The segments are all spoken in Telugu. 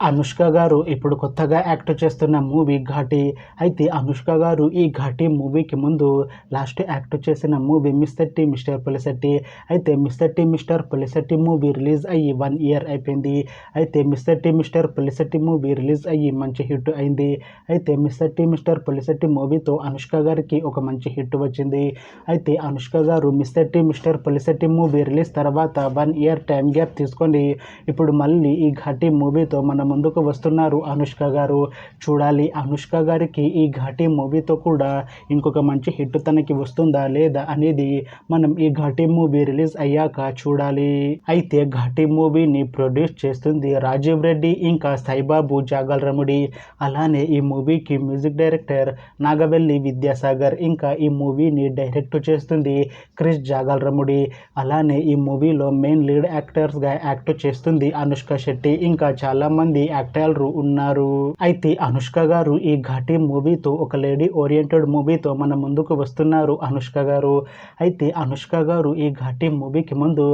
అనుష్క గారు ఇప్పుడు కొత్తగా యాక్ట్ చేస్తున్న మూవీ ఘాటి. అయితే అనుష్క గారు ఈ ఘాటి మూవీకి ముందు లాస్ట్ యాక్ట్ చేసిన movie mister tea mister Pulishetty. అయితే mister tea mister Pulishetty movie release అయ్యి 1 ఇయర్ అయిపోయింది. అయితే mister tea mister Pulishetty movie release అయ్యి మంచి హిట్ అయింది. అయితే మిస్టర్ టీ మిస్టర్ పులిశెట్టి మూవీతో అనుష్క గారికి ఒక మంచి హిట్ వచ్చింది. అయితే అనుష్క గారు mister tea mister Pulishetty movie release తర్వాత 1 ఇయర్ టైం గ్యాప్ తీసుకొని ఇప్పుడు మళ్ళీ ఈ ఘాటి మూవీతో మన ముందుకు వస్తున్నారు అనుష్క గారు. చూడాలి అనుష్క గారికి ఈ ఘాటి మూవీతో కూడా ఇంకొక మంచి హిట్ తనకి వస్తుందా లేదా అనేది మనం ఈ ఘాటి మూవీ రిలీజ్ అయ్యాక చూడాలి. అయితే ఘాటి మూవీని ప్రొడ్యూస్ చేస్తుంది రాజీవ్ రెడ్డి ఇంకా సాయిబాబు జాగల్రముడి. అలానే ఈ మూవీకి మ్యూజిక్ డైరెక్టర్ నాగవెల్లి విద్యాసాగర్, ఇంకా ఈ మూవీని డైరెక్ట్ చేస్తుంది క్రిష్ జాగల్రముడి. అలానే ఈ మూవీలో మెయిన్ లీడ్ యాక్టర్స్గా యాక్ట్ చేస్తుంది అనుష్క శెట్టి, ఇంకా చాలా మంది యాక్టర్లు ఉన్నారు. అయితే అనుష్క గారు ఈ ఘాటి మూవీతో ఒక లేడీ ఓరియంటెడ్ మూవీతో మన ముందుకు వస్తున్నారు అనుష్క గారు. అయితే అనుష్క గారు ఈ ఘాటి మూవీకి ముందు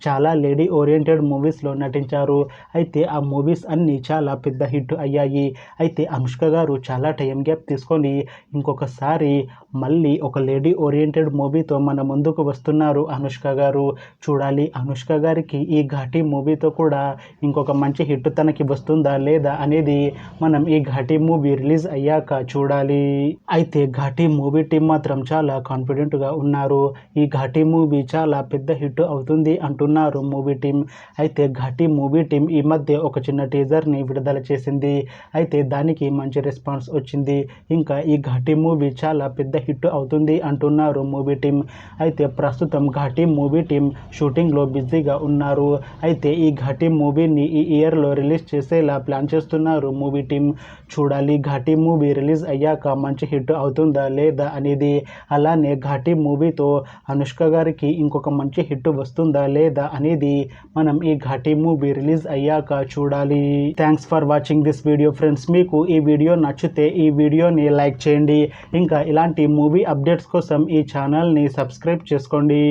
చాలా లేడీ ఓరియంటెడ్ మూవీస్లో నటించారు. అయితే ఆ మూవీస్ అన్నీ చాలా పెద్ద హిట్ అయ్యాయి. అయితే అనుష్క గారు చాలా టైం గ్యాప్ తీసుకొని ఇంకొకసారి మళ్ళీ ఒక లేడీ ఓరియంటెడ్ మూవీతో మన ముందుకు వస్తున్నారు అనుష్క గారు. చూడాలి అనుష్క గారికి ఈ ఘాటి మూవీతో కూడా ఇంకొక మంచి హిట్ తనకి వస్తుందా లేదా అనేది మనం ఈ ఘాటి మూవీ రిలీజ్ అయ్యాక చూడాలి. అయితే ఘాటి మూవీ టీం మాత్రం చాలా కాన్ఫిడెంట్గా ఉన్నారు. ఈ ఘాటి మూవీ చాలా పెద్ద హిట్ అవుతుంది అంటున్నారు మూవీ టీం. అయితే ఘాటి మూవీ టీం ఈ మధ్య ఒక చిన్న టీజర్ని విడుదల చేసింది. అయితే దానికి మంచి రెస్పాన్స్ వచ్చింది. ఇంకా ఈ ఘాటి మూవీ చాలా పెద్ద హిట్ అవుతుంది అంటున్నారు మూవీ టీం. అయితే ప్రస్తుతం ఘాటి మూవీ టీం షూటింగ్లో బిజీగా ఉన్నారు. అయితే ఈ ఘాటి మూవీని ఈ ఇయర్లో రిలీజ్ చేసేలా ప్లాన్ చేస్తున్నారు మూవీ టీం. చూడాలి ఘాటి మూవీ రిలీజ్ అయ్యాక మంచి హిట్ అవుతుందా లేదా అనేది. అలానే ఘాటి మూవీతో అనుష్క గారికి ఇంకొక మంచి హిట్ వస్తుందా లేదా అనేది మనం ఈ ఘాటి మూవీ రిలీజ్ అయ్యాక చూడాలి. Thanks for watching this video friends. మీకు ఈ వీడియో నచ్చితే ఈ వీడియోని లైక్ చేయండి. ఇంకా ఇలాంటి మూవీ అప్డేట్స్ కోసం ఈ ఛానల్ని సబ్స్క్రైబ్ చేసుకోండి.